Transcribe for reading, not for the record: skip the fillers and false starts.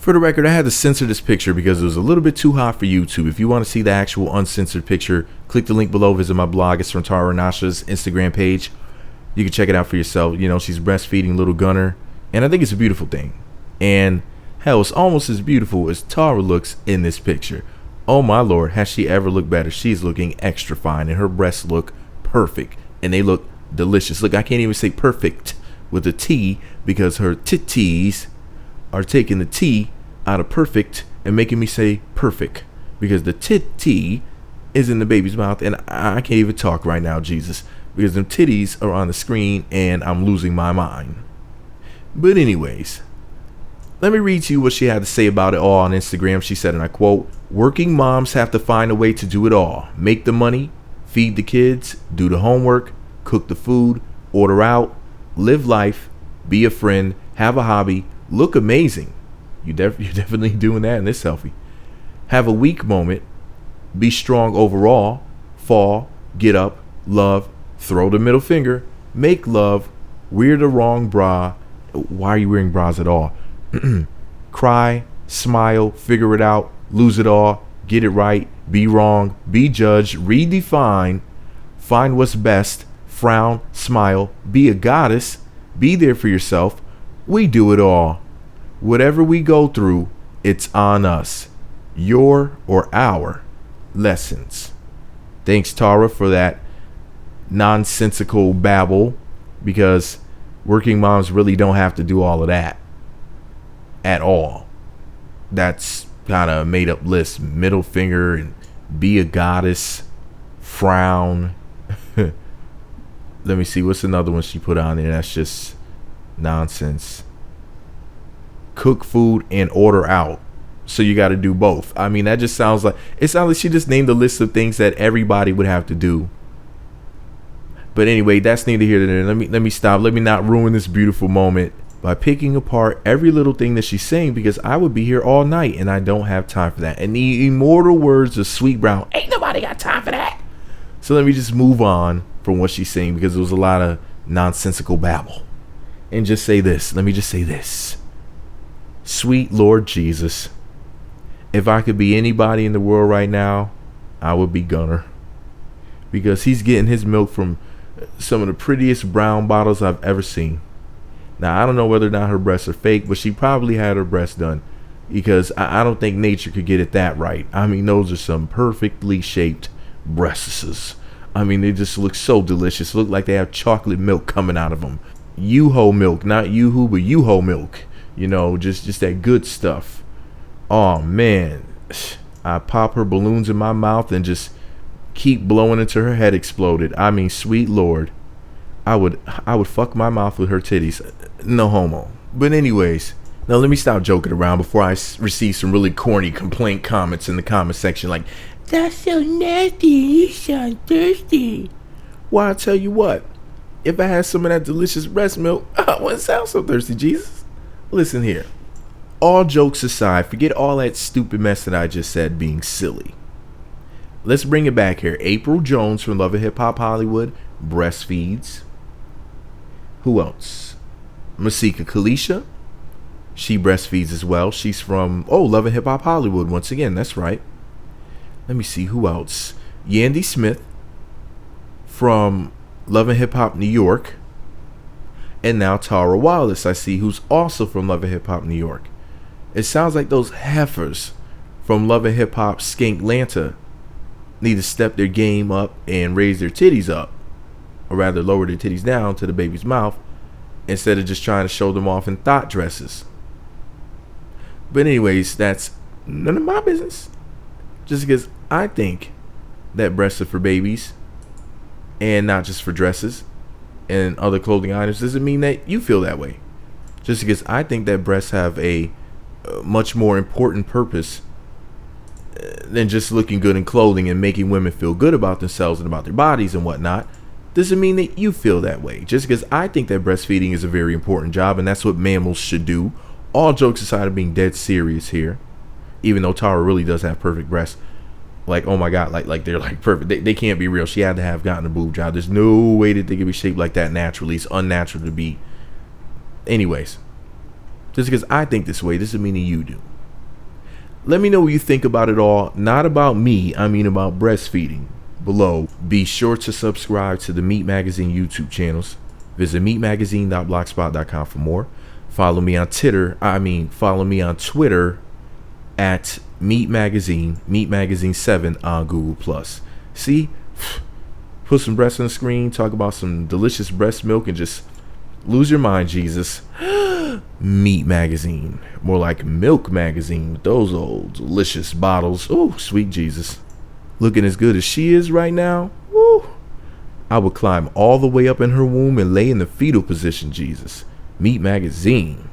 For the record, I had to censor this picture because it was a little bit too hot for YouTube. If you want to see the actual uncensored picture, click the link below, visit my blog. It's from Tara Nasha's Instagram page. You can check it out for yourself. You know, she's breastfeeding little Gunner, and I think it's a beautiful thing. And hell, it's almost as beautiful as Tara looks in this picture. Oh my Lord, has she ever looked better? She's looking extra fine, and her breasts look perfect, and they look delicious. Look, I can't even say perfect with a T because her titties are taking the T out of perfect and making me say perfect, because the titty is in the baby's mouth, and I can't even talk right now, Jesus, because them titties are on the screen and I'm losing my mind. But anyways, let me read to you what she had to say about it all on Instagram. She said, and I quote, "Working moms have to find a way to do it all. Make the money, feed the kids, do the homework, cook the food, order out, live life, be a friend, have a hobby, look amazing." You're definitely doing that in this selfie. "Have a weak moment, be strong overall, fall, get up, love, throw the middle finger, make love, wear the wrong bra." Why are you wearing bras at all? "Cry, smile, figure it out, lose it all, get it right, be wrong, be judged, redefine, find what's best, frown, smile, be a goddess, be there for yourself. We do it all. Whatever we go through, it's on us. Your or our lessons." Thanks, Tara, for that nonsensical babble, because working moms really don't have to do all of that at all. That's kind of a made up list. Middle finger and be a goddess, frown. Let me see, what's another one she put on there that's just nonsense? Cook food and order out. So you got to do both. I mean, that just sounds like, it sounds like she just named a list of things that everybody would have to do. But anyway, that's neither here nor there. Let me stop. Let me not ruin this beautiful moment by picking apart every little thing that she's saying, because I would be here all night and I don't have time for that. And the immortal words of Sweet Brown, ain't nobody got time for that. So let me just move on from what she's saying, because there was a lot of nonsensical babble, and just say this. Let me just say this. Sweet Lord Jesus, if I could be anybody in the world right now, I would be Gunner, because he's getting his milk from some of the prettiest brown bottles I've ever seen. Now, I don't know whether or not her breasts are fake, but she probably had her breasts done, because I don't think nature could get it that right. I mean, those are some perfectly shaped breasts. I mean, they just look so delicious. Look like they have chocolate milk coming out of them. Yoo-hoo milk, not yoo-hoo, but yoo-hoo milk. You know, just that good stuff. Oh man, I pop her balloons in my mouth and just keep blowing until her head exploded. I mean, sweet Lord, I would fuck my mouth with her titties. No homo. But anyways, now let me stop joking around before I receive some really corny complaint comments in the comment section like, "That's so nasty, you sound thirsty." Well, I tell you what, if I had some of that delicious breast milk, I wouldn't sound so thirsty, Jesus. Listen here, all jokes aside, forget all that stupid mess that I just said being silly. Let's bring it back here. April Jones from Love and Hip Hop Hollywood breastfeeds. Who else? Masika Kalisha, she breastfeeds as well. She's from Love and Hip Hop Hollywood once again. That's right. Let me see who else. Yandy Smith from Love and Hip Hop New York. And now Tara Wallace, I see, who's also from Love and Hip Hop New York. It sounds like those heifers from Love and Hip Hop Skanklanta need to step their game up and raise their titties up, or rather lower their titties down to the baby's mouth, instead of just trying to show them off in thought dresses. But anyways, that's none of my business. Just because I think that breasts are for babies and not just for dresses and other clothing items doesn't mean that you feel that way. Just because I think that breasts have a much more important purpose than just looking good in clothing and making women feel good about themselves and about their bodies and whatnot, doesn't mean that you feel that way. Just because I think that breastfeeding is a very important job and that's what mammals should do. All jokes aside of being dead serious here, even though Tara really does have perfect breasts. Like, oh my God, like they're like perfect. They can't be real. She had to have gotten a boob job. There's no way that they could be shaped like that naturally. It's unnatural to be. Anyways, just because I think this way doesn't mean that you do. Let me know what you think about it all. Not about me, I mean about breastfeeding. Below, be sure to subscribe to the Meat Magazine YouTube channels. Visit meatmagazine.blogspot.com for more. Follow me on Twitter at Meat Magazine, Meat Magazine 7 on Google+. See? Put some breasts on the screen, talk about some delicious breast milk, and just lose your mind, Jesus. Meat Magazine. More like Milk Magazine with those old delicious bottles. Oh, sweet Jesus. Looking as good as she is right now, woo, I would climb all the way up in her womb and lay in the fetal position, Jesus. Meat Magazine.